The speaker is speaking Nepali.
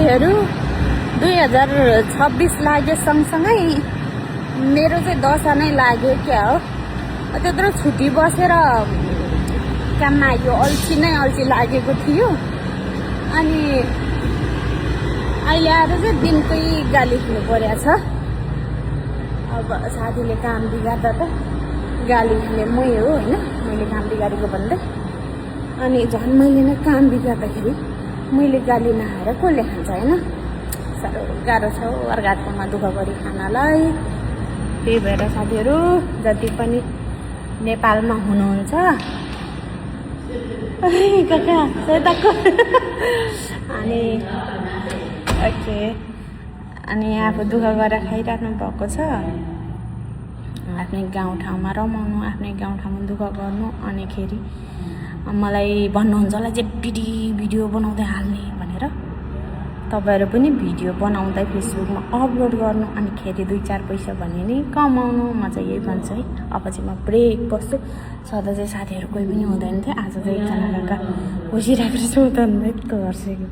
साथीहरू 2026 लाग्यो सँगसँगै मेरो चाहिँ दशा नै लाग्यो क्या हो। त्यत्रो छुट्टी बसेर काममा यो अल्छी नै अल्छी लागेको थियो। अनि अहिले आएर चाहिँ दिनकै गाली खानु परेको छ। अब साथीले काम बिगार्दा त गाली खाने मै हो होइन, मैले काम बिगारेको भन्दै। अनि झन् मैले नै काम बिगार्दाखेरि मैले गाली नखाएर कसले खान्छ होइन। साह्रो गाह्रो छ अर्काकोमा दुःख गरी खानलाई। त्यही भएर साथीहरू जति पनि नेपालमा हुनुहुन्छ काका अनि ओके, अनि आफू दुःख गरेर खाइराख्नु भएको छ। आफ्नै गाउँठाउँमा रमाउनु, आफ्नै गाउँठाउँमा दुःख गर्नु। अनिखेरि मलाई भन्नुहुन्छ होला जे भिडियो बनाउँदै हाल्ने भनेर। तपाईँहरू पनि भिडियो बनाउँदै फेसबुकमा अपलोड गर्नु, अनिखेरि 2-4 पैसा भने नि कमाउनु। म चाहिँ यही भन्छु है। अब चाहिँ म ब्रेक बस्छु। सधैँ चाहिँ साथीहरू कोही पनि हुँदैन थियो, आज चाहिँ एकजना काका बसिरहेको छु त यस्तो हर्सेको।